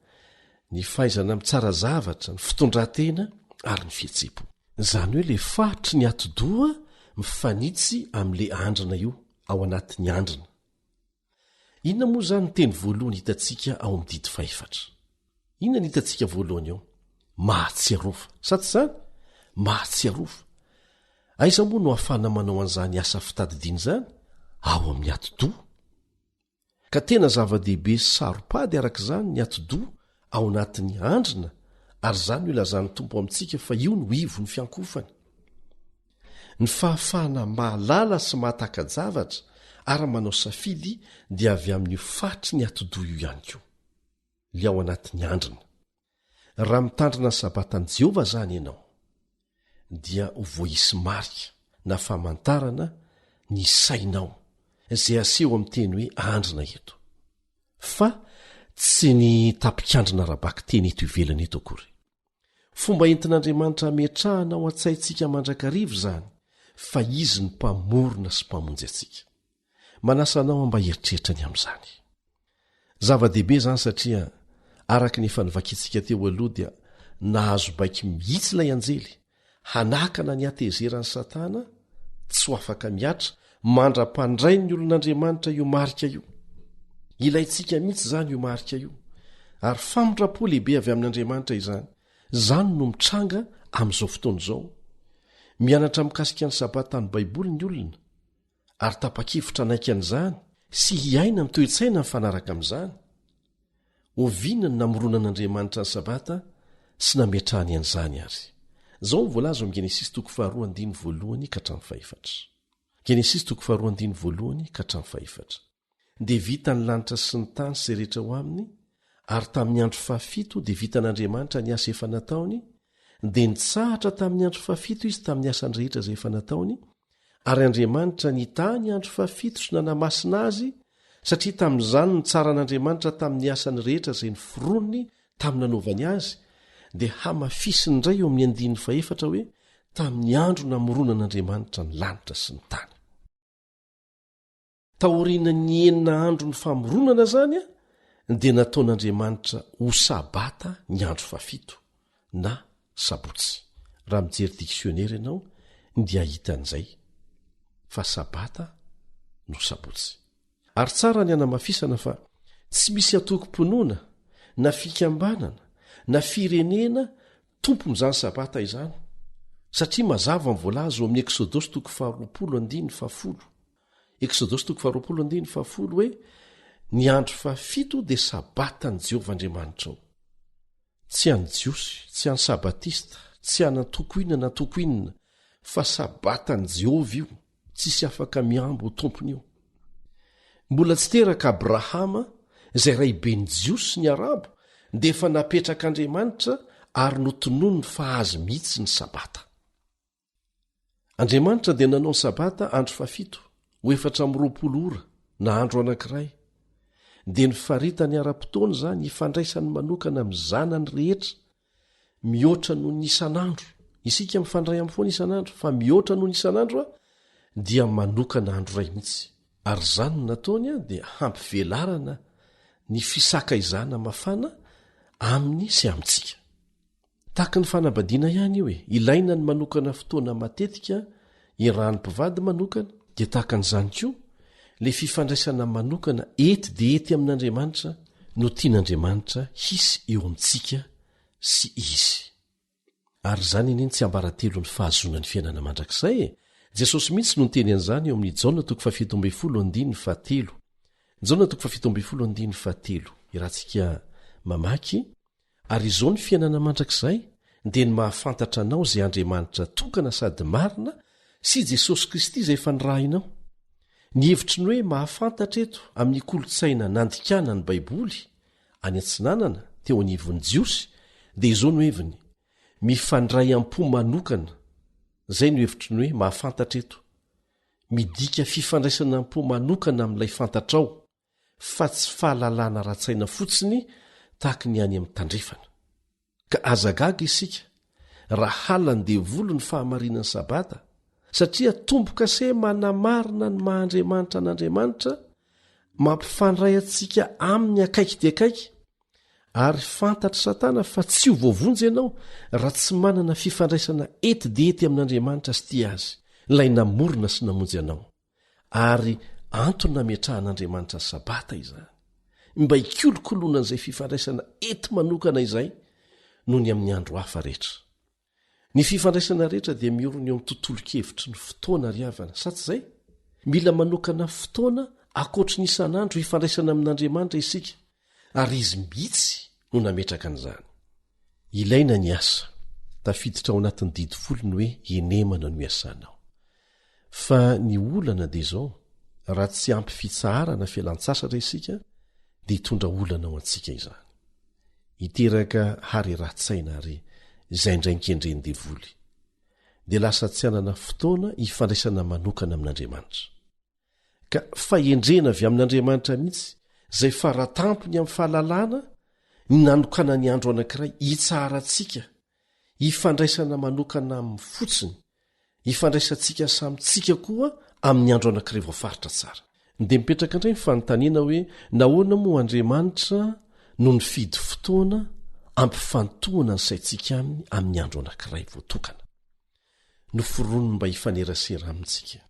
ny fahaizana mitsara zavatra, ny fitondran-tena ary ny fihetseham-po. Izany hoe ilay faritry ny ati-doha mifanitsy amin'ilay andrina io ao anatin'ny andrina. Inona moa izany ny teny voalohany hitantsika ao amin'ny dity 4? Inona ny hitantsika voalohany eo? Mahatsiarova. Sa tsy izany? Mahatsiarova. Aiza moa no ahafana manao an'izany asa fitadidiana izany? Ao amin'ny ati-doha. Ka tena zava-dehibe saropady arak'izany ny ati-doha ao anatin'ny andrina, ary izany ho ilazany tompo amintsika fa io no ivo ny fiankofany. Ny fahafahana mahalala sy mahataka-javatra ary manao safidy dia avy amin'io fatry ny ati-doha io ihany koa, le ao anatin'ny andrina. Raha mitandrina ny sabatan'i Jehovah zany ianao, dia ho voaisy marika na famantarana ny sainao izay aseho amin'ny teny hoe andrina eto. Fa tsy ny tapikandrina rabaka teny eto ivelany eto akory. Fomba entin'Andriamanitra ametrahana ao an-tsaintsika mandrakarivo izany, fa izy ny mpamorona sy mpamonjy antsika. Manasa anao mba heritreritra ny amin'izany. Zava-dehibe izany satria araka ny efa nivakintsika teo aloha dia nahazo baiky mihitsy ilay anjely hanakana ny atezerany Satana, tsy ho afaka miatra mandra-pandray ny olon'Andriamanitra io marika io. Ilaintsika mihitsy izany io marika io, ary famondrapo lehibe avy amin'Andriamanitra izany. Izany no mitranga amin'izao fotoana izao. Mianatra mikasika ny sabata ny baiboly ny olona, ary tapa-kevitra naikan'izany sy hiaina mitoetsaina ny fanaraka amin'izany. Oviana ny namoronan'Andriamanitra ny sabata sy nametrahany an'izany ary. Izao ny voalaza amin'ny Genesis 2:1-4. Genesis 2:1-4. Dia vita ny lanitra sy ny tany sy rehetra ho aminy, ary tamin'ny andro fahafito dia vitan'Andriamanitra ny asa efa nataony, dia nitsahatra tamin'ny andro fahafito izy tamin'ny asany rehetra izay efa nataony, ary Andriamanitra nitany andro fahafito sy nanamasina azy, satria tamin'izany ny tsaran'Andriamanitra tamin'ny asany rehetra izay niforonony tamin'ny nanaovany azy, dia hamafisiny indray eo amin'ny 4 hoe tamin'ny andro namoronan'Andriamanitra ny lanitra sy ny tany. Taoriana ny 9 andro ny famoronana zany dia nataon'Andriamanitra ho sabata ny andro fahafito na sabotsy. Raha mijery diksionera ianao dia hitan'izay fa sabata no sabotsy. Ary tsara ny anamafisana fa tsy misy atoko-ponoana na fikambanana na firenena tompon'izany sabata izany, satria mazava ny voalaza ao amin'ny Exodosy 20:10. Exodosy 20:10 hoe ny andro fahafito dia sabatan'i Jehovah Andriamanitra ao. Tsy any jiosy, tsy any sabatista, tsy any antokoinina na tokoinina, fa sabatan'i Jehovah io, tsisy afaka miambo ho tompony io. Mbola tsy teraka Abrahama izay raiben'ny jiosy sy ny arabo dia efa napetrak'Andriamanitra ary notonony fa azy mihitsy ny sabata. Andriamanitra dia nanao ny sabata andro fahafito ho 420 ora na andro anankiray, dia nifaritany ara-potoana izany hifandraisany manokana amin'ny zanany rehetra mihoatra noho ny isan'andro. Isika mifandray amin'ny foana isan'andro, fa mihoatra noho ny isan'andro dia manokana andro ray mihitsy. Ary izany no nataony dia hampivelarana ny fisakaizana mafana aminy sy amintsika. Tahaka ny fanambadiana ihany io ilaina ny manokana fotoana matetika irahan'ny mpivady manokana, dia tahaka an'izany koa le fifandraisana manokana ety dia ety amin'Andriamanitra no tian'Andriamanitra hisy eo amintsika sy izy. Ary izany iny tsy ambaratelo ny fahazonan'ny fiainana mandrakizay Jesosy mihitsy no niteny an'izany eo amin'ny Jaona 7:7. Jaona 7:7 irahantsika mamaky, ary izao ny fiainana mandrakizay dia ny mahafantatra anao izay Andriamanitra tokana sady marina sy Jesosy Kristy izay efa nirahinao. Ny hevitry ny hoe mahafantatra eto amin'ny kolotsaina nandikana ny Baiboly any Antsinanana teo anivon'ny jiosy dia izao no heviny: mifandray am-po manokana. Zay no hevitry ny hoe mahafantatra eto, midika fifandraisana mpo manokana amin'ilay fantatrao fa tsy fahalalana ra-tsaina fotsiny tahaka ny any amin'ny tandrefana. Ka azagaga isika raha halany devolo ny fahamarinan'ny sabata satria tombo-kase manamarina ny maha-Andriamanitra n'Andriamanitra mampifandray antsika amin'ny akaiky dia akaiky ary fantatry Satana fa tsy ho voavonjy ianao raha tsy manana fifandraisana ety dia ety amin'Andriamanitra sy tia azy ilay namorona sy namonjy anao ary antony nametrahan'Andriamanitra ny sabata izany mba hikolokoloana an'izay fifandraisana ety manokana izay noho ny amin'ny andro hafa rehetra. Ny fifandraisana rehetra dia miorona eo amin'ny tontolo-kevitry ny fotoana ry havana sa tsy izay? Mila manokana fotoana akoatry ny isan'andro hifandraisana amin'Andriamanitra isika ary izy mihitsy no nametraka an'izany. Ilaina ny asa tafiditra ao anatin'ny didy folony hoe enemana no iasanao. Fa ny olana dia izao raha tsy ampy fitsaharana fialan-tsasatra isika dia hitondra olana ao antsika izany. Hiteraka hary ra-tsaina ary izay indray nikendreny devoly dia lasa tsy hanana fotoana hifandraisana manokana amin'Andriamanitra. Ka fahendrena avy amin'Andriamanitra mihitsy izay faratampony amin'ny fahalalana ny nanokana ny andro anankiray hitsaharantsika hifandraisana manokana amin'ny fotsiny hifandraisantsika samyntsika koa amin'ny andro anankiray voafaritra tsara. Dia mipetraka indray ny fanontaniana hoe nahoana moa Andriamanitra no nifidy fotoana ampifantohana ny saintsika aminy amin'ny andro anankiray voatokana noforonony mba hifanerasera amintsika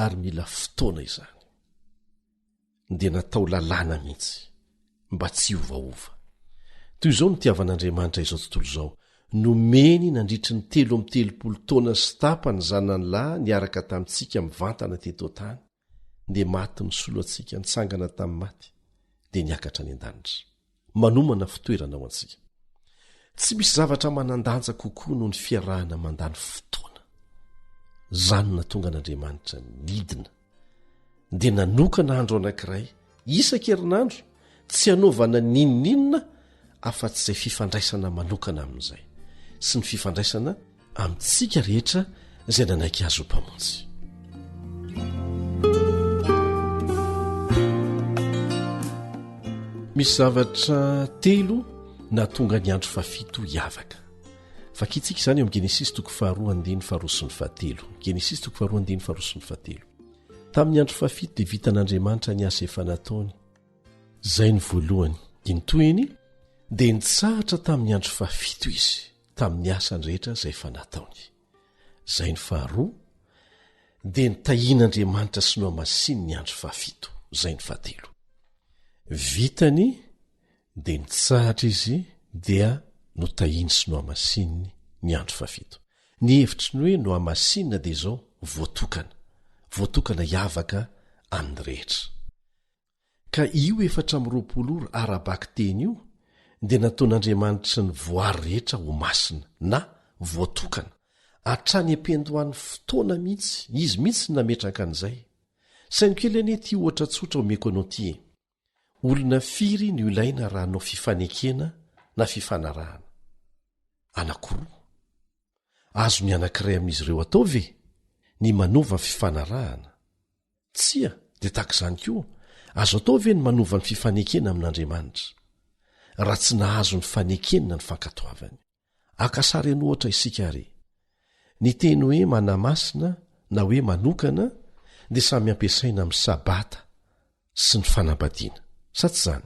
ary mila fotoana izany dia natao lalàna mihitsy mba tsy ovaova. Toy izao nitiavan'Andriamanitra izao tontolo izao nomeny nandritry ny 330 taona sy tapany zanany lahy niaraka tamintsika mivantana teto tany dia maty ny solo antsika nitsangana tamin'ny maty dia niakatra ny an-danitra manomana fitoerana ao antsika. Tsy misy zavatra manandanja kokoa noho ny fiarahana mandany fotoana. Zany natonga an'Andriamanitra nidina dia nanokana andro anankiray isan-kerinandro tsy hanaovana ninoninona afa-tsy izay fifandraisana manokana amin'izay sy ny fifandraisana amintsika rehetra izay nanaiky azo mpamonjy. Misy zavatra telo natonga ny andro fafito hiavaka. Fakitsika izany eo amin'ny Genesis 2:2-7. Genesis 2:2-7. Tamin'ny andro fafito dia vitan'Andriamanitra ny asa efa nataony. Zay ny voalohany. Ny tohiny dia nitsahatra tamin'ny andro fafito izy tamin'ny asany rehetra izay efa nataony. Zay ny faharoa dia nitahian'Andriamanitra sy nohamasiny ny andro fafito. Zay ny fahatelo. Vitany dia nitsahatra izy dia notahiny sy nohamasiny ny andro fafito. Ny hevitry ny hoe nohamasinina dia izao voatokana hiavaka amin'ny rehetra. Ka io 420 ora arabaka teny io dia nataon'Andriamanitra ny voary rehetra ho masina na voatokana hatrany ampendohan'ny fotoana mihitsy izy mihitsy nametraka an'izay. Saino kely anie ty ohatra tsotra omeko anao ty e. Olona firy ny ilaina raha anao fifanekena na fifanarahana. Anankiroa. Azo ny anankiray amin'izy ireo atao ve? Ny manova ny fifanarahana. Tsia, dia tahaka izany koa. Azo atao ve ny manova ny fifanekena amin'Andriamanitra? Raha tsy nahazo ny fanekenina ny fankatoavany. Akasary any ohatra isika ary. Ny teny hoe manamasina na hoe manokana dia samy ampiasaina amin'ny sabata sy ny fanambadiana. Sa tsy izany?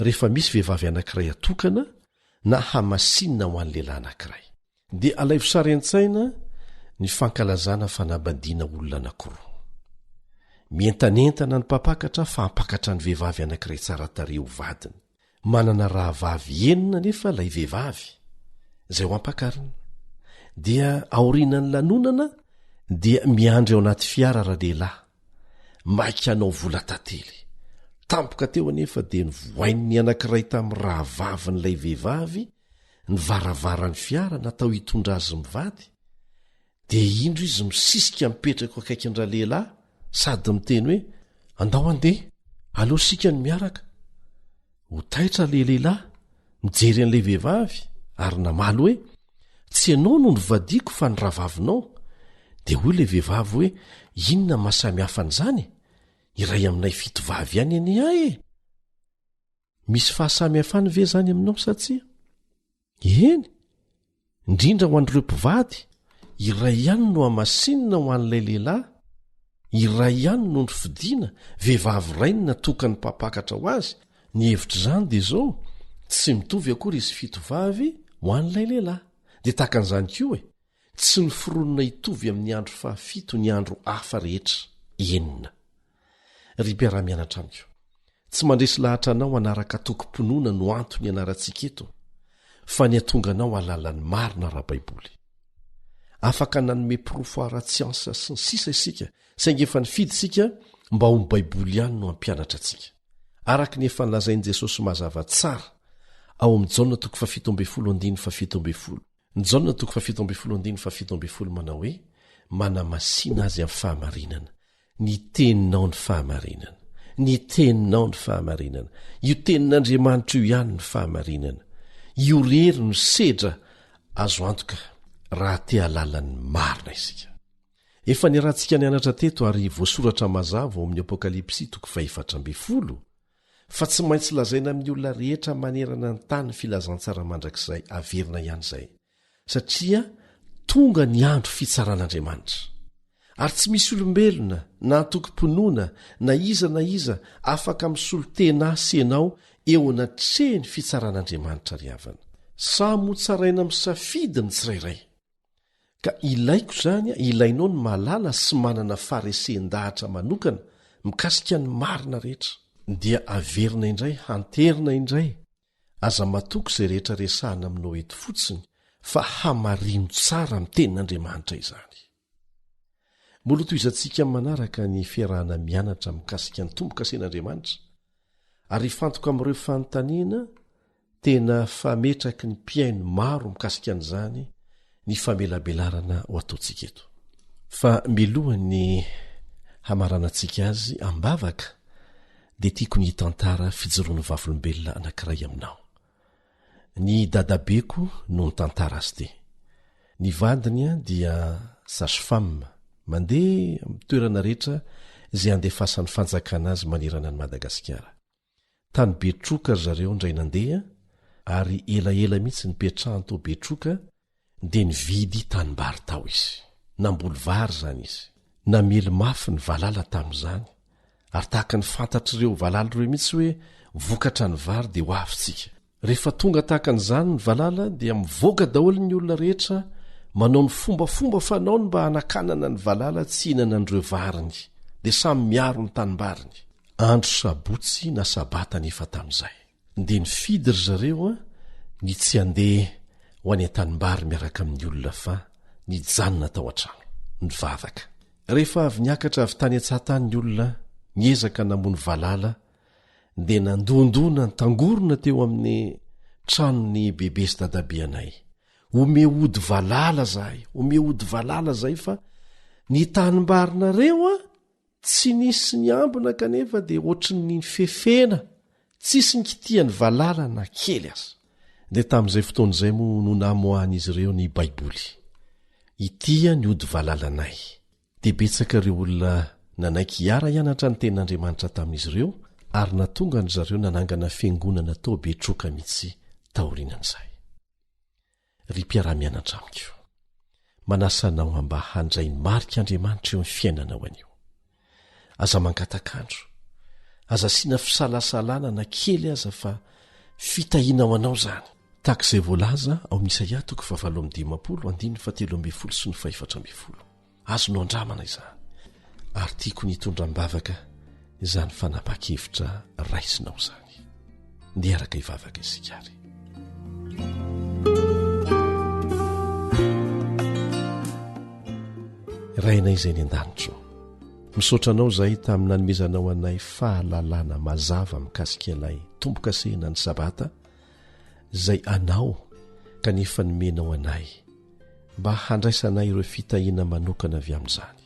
Rehefa misy vehivavy anankiray atokana na hamasinina ho an'ny lehilahy anankiray dia alaivo sary an-tsaina ny fankalazana fanambadiana olona anankiroa. Mientanentana ny mpampakatra fa hampakatra ny vehivavy anankiray tsara tarehy ho vadiny. Manana rahavavy enina nefa ilay vehivavy izay ho ampakarina. Dia aorianany lanonana dia miandry ao anaty fiara ra-lehilahy maika hanao vola tantely. Tampoka teo anefa dia nivoain'ny anankiray tamin'ny rahavavin'ilay vehivavy ny varavarany fiara natao hitondra azy mivady. Dia indro izy misisika mipetraka akaikin'ra lehilahy sady miteny hoe andao andeha aleo sika ny miaraka. Ho taitra le lehilahy mijery an'ilay vehivavy ary namaly hoe tsy ianao no nivadiako fa ny rahavavinao dia hoy ilay vehivavy hoe inona mahasamihafa an'izany? Iray aminay fitovavy ihany eny ahy e. Misy fahasamihafany ve zany aminao sa tsia? Eny, indrindra ho an'ireo mpivady, iray ihany no hamasinina ho an'ilay lehilahy, iray ihany no ny fidiana, vehivavy iray no natokany mpampakatra ho azy. Ny hevitra izany dia izao, tsy mitovy akory izy fitovavy ho an'ilay lehilahy. Dia tahaka an'izany koa e, tsy ny fironona hitovy amin'ny andro fahafito ny andro hafa rehetra enina. Ry mpiara-mianatra amiko, tsy mandresy lahatra anao anaraka tokom-pinoana no antony anarantsika eto, fa ny atonga anao alalan'ny marina ara-baiboly. Afaka nanome pirofo ara-tsiansa sy ny sisa isika, saingy efa nifidy isika mba ho ny baiboly ihany no ampianatra antsika. Araka ny efa nilazain'i Jesosy mazava tsara ao amin'ny Jaona 7:17, ny Jaona 7:17 manao hoe, manamasina azy amin'ny fahamarinana, ny teninao ny fahamarinana, ny teninao ny fahamarinana, io tenin'Andriamanitra io ihany ny fahamarinana, io rery no sedra azo antoka raha te alalan'ny marina isika. Efa niarantsika nianatra teto ary voasoratra mazava ao amin'ny Apokalipsy 4:12, fa tsy maintsy lazaina amin'ny olona rehetra manerana ny tany filazantsara mandrakizay averina ihany izay, satria tonga ny andro fitsaran'Andriamanitra. Ary tsy misy olombelona na tokom-pinoana na iza afaka misolo tena sy ianao eo anatrehany fitsaran'Andriamanitra ry havana. Samy ho tsaraina misafidy ny tsirairay. Ka ilaiko izany, ilainao ny mahalala sy manana faharesen-dahatra manokana mikasika ny marina rehetra, dia averina indray, hanterina indray. Aza matoky izay rehetra resahana aminao eto fotsiny, fa hamarino tsara amin'ny tenin'Andriamanitra izany. Mbola toizantsika manaraka ny fiarahana mianatra mikasika ny tombo-kasen'Andriamanitra, ary fantoka amin'ireo fanontaniana tena fametraky ny mpiaino maro mikasika an'izany ny famelabelarana ho ataontsika eto. Fa milohan'ny hamaranantsika azy ambavaka, dia tiako ny tantara fijoroan'ny vavolombelona anankiray aminao. Ny dadabeko no ny tantara azy te. Ny vadiny dia sage-femme, mandeha amin'ny toerana rehetra izay andefasan'ny fanjakana azy manerana ny Madagasikara. Tany Betroka zareo indray nandeha, ary elaela mihitsy nipetrahan tao Betroka, dia nividy tanimbary tao izy. Namboly vary zany izy. Namely mafy ny valala tamin'izany, ary tahaka ny fantatr'ireo valala ireo mihitsy hoe vokatra ny vary dia ho avintsika. Rehefa tonga tahaka an'izany ny valala, dia mivoaka daholo ny olona rehetra manao ny fombafomba fanaony mba hanakanana ny valala tsy hinana an'ireo variny, dia samy miaro ny tanimbariny. Andro sabotsy na sabata nefa tamin'izay, dia nifidy ry zareo ny tsy handeha ho any an-tanimbary miaraka amin'ny olona, fa nijanona tao an-trano, nivavaka. Rehefa avy niakatra avy tany an-tsahatany ny olona, niezaka namony valala, dia nandondona ny tangorona teo amin'ny tranony bebe sy dadabe anay. Ome ody valala zahay, fa ny tanimbarinareo tsy nisy ny ambina kanefa dia ohatry ny fefena, tsisy ny kitiany valala na kely aza. Dia tamin'izay fotoan'izay moa no namoahan'izy ireo ny baiboly. Itia ny ody valalanay. Dia betsaka ireo olona nanaiky hiara hianatra ny tenin'Andriamanitra tamin'izy ireo, ary natonga ny zareo nanangana fiangonana tao Betroka mihitsy taorinan'izay. Ry mpiara-mianatra amiko, manasanao mba handray ny marik'Andriamanitra eo amin'ny fiainanao anio. Aza mangatakandro, aza siana fisalasalana na kely aza, fa fitahinao anao zany. Tahaka izay voalaza ao amin'ny Isaia 7:17 sy 14. Azonao andramana izany, ary tiako nitondram-bavaka izany fanapa-kevitra raisinao zany. Ndeha araka hivavaka isika ary. Rainay izay ny an-danitro, misaotra anao izay tamin'ny nanomezanao anay fahalalana mazava mikasika ilay tombo-kasena ny sabata, izay anao kanefa nomenao anay mba handraisanay ireo fitahiana manokana avy amin'izany.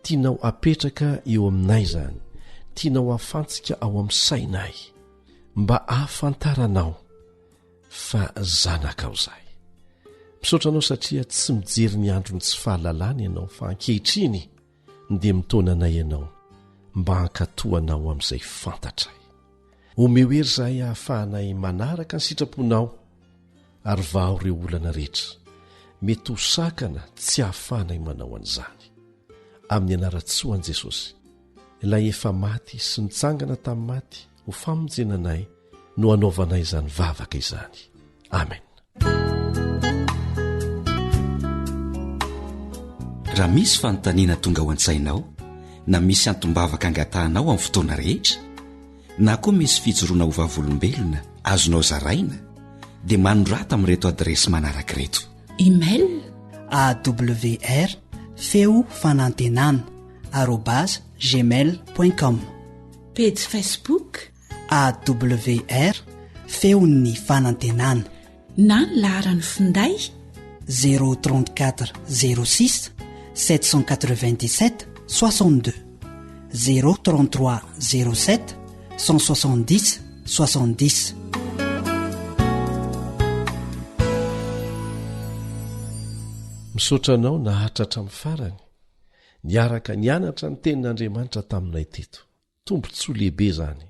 Tianao apetraka eo aminay zany, tianao afantsika ao amin'ny sainay, mba ahafantaranao fa zanakao izay. misaotra anao satria tsy mijery ny androny tsy fahalalana ianao fa ankehitriny dia mitonanay ianao mba hankatoanao amin'izay fantatray. Omeo hery izahay hahafahanay manaraka ny sitraponao ary vaho ireo olana rehetra mety ho sakana tsy hahafahanay manao an'izany. Amin'ny anaran-tsoan'i Jesosy, ilay efa maty sy nitsangana tamin'ny maty ho famonjenanay no anaovanay izany vavaka izany. Amen. Raha misy fanontaniana tonga ao an-tsainao na misy antombavaka angatahanao amin'ny fotoana rehetra na koa misy fijoroana ho vavolombelona azonao zaraina dia manorata amin'ireto adresy manaraka ireto: email awr feo fanantenana @gmail.com, page Facebook awr feon'ny fanantenana, na ny laharany finday 034 06 797 62 033 07 170 70. Misaotra anao nahatratra amin'ny farany niaraka nianatra ny tenin'Andriamanitra taminay teto. Tombontsoa lehibe izany,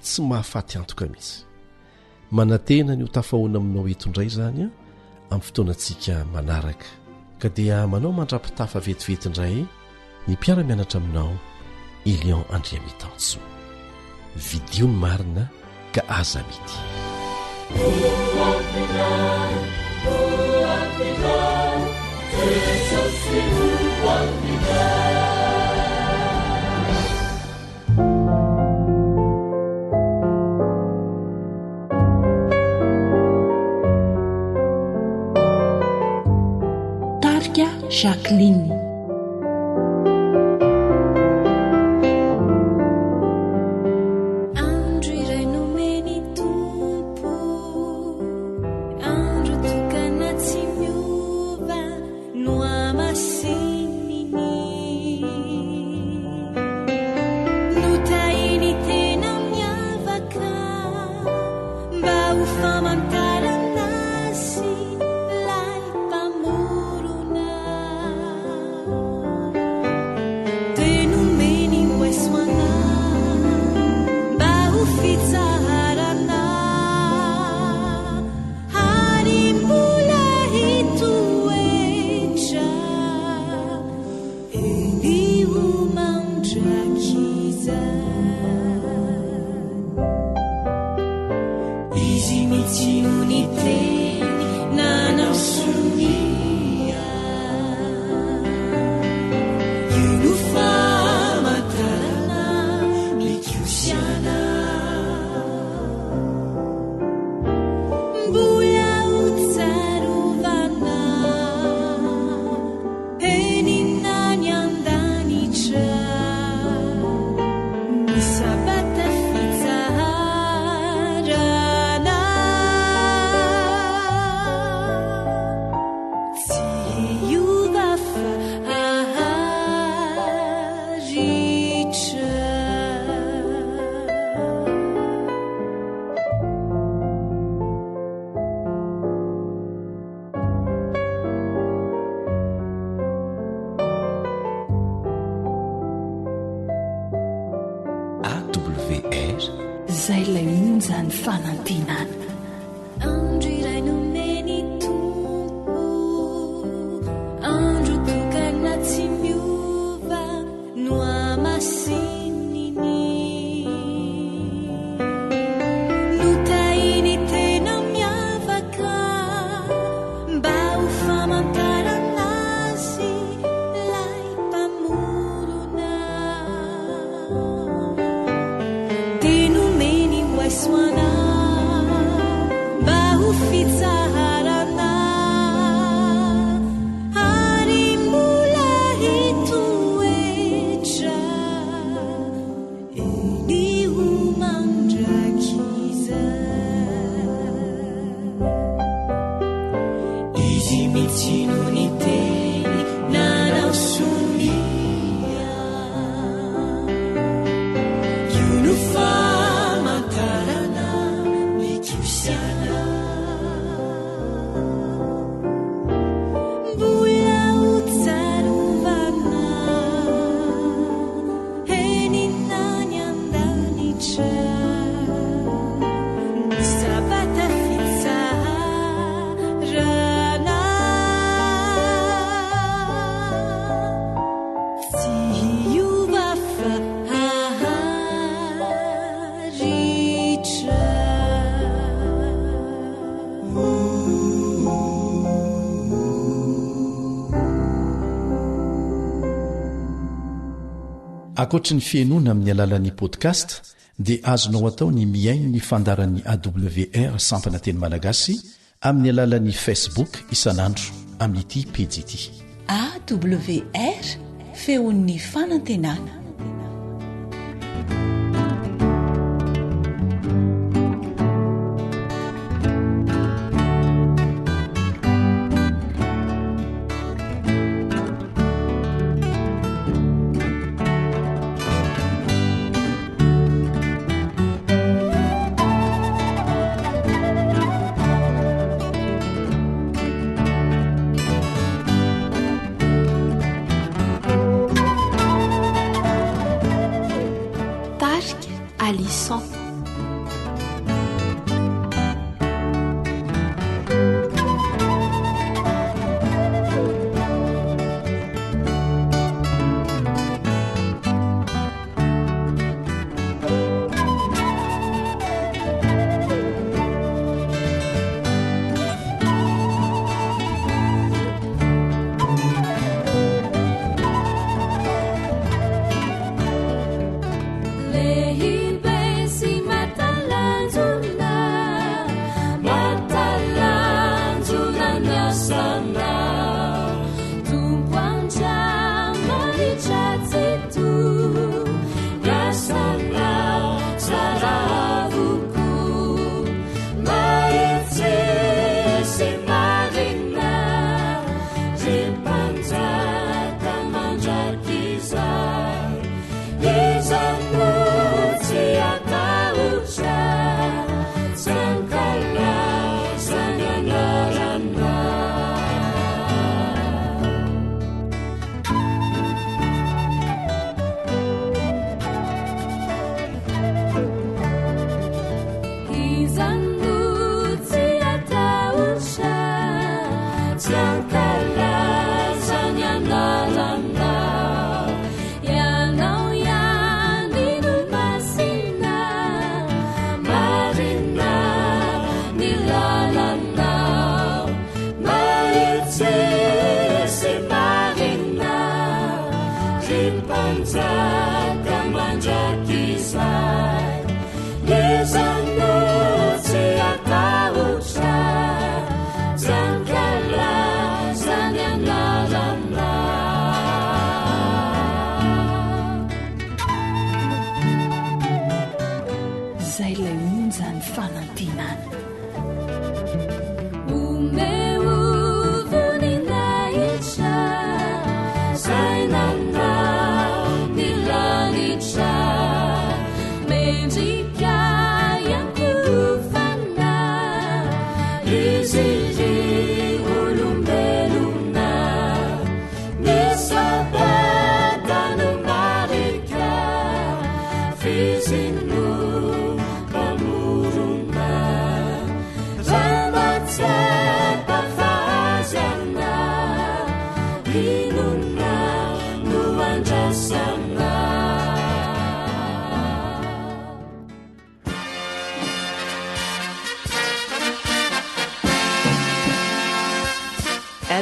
tsy mahafaty antoka mihitsy. Manantena ny ho tafahoana aminao eto indray izany amin'ny fotoanantsika manaraka, ka dia manao mandrapitafa vetivety indray ny mpiara-mianatra aminao Elion Andriamitansoa. Vidio ny marina ka aza mity. Tarika Jacqueline. Zay lay onjany fanantenana. Andro iray nomeny tompo, andro tokana tsy miova no amasininy. Notahiny tena miavaka mba ho famantarana azy lay mpamorona. Soana mba ho fitsaharana ary mbola hitoetra eny ho mandrakiza. Izy mitsino ny teny nanao sonia io no akoatra ny fiainoana amin'ny alalan'ni podcast dia azonao atao ny miaino ny fandaran'y awr sampana teny malagasy amin'ny alalan'ni facebook isan'andro amin'ity pejy ity awr feon'ny fanantenana.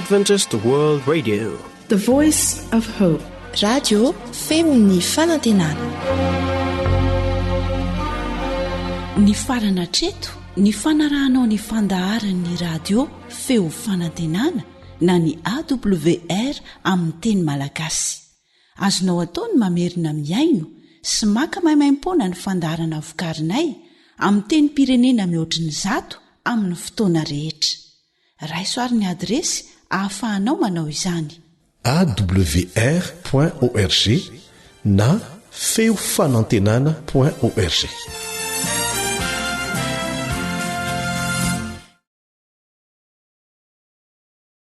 Adventist World Radio, the voice of hope. Radio feon'ny fanantenana. Ny farana treto, ny fanarahanao ny fandaharan'ny radio feo fanantenana na ny AWR amin'ny teny malagasy. Azonao atao ny mamerina miaino sy maka maimaim-poana ny fandaharana vokarinay amin'ny teny pirenena mihoatriny 100 amin'ny fotoana rehetra. Raisoaryn'ny adresy ahafahanao manao izany. awr.org na feofanantenana.org.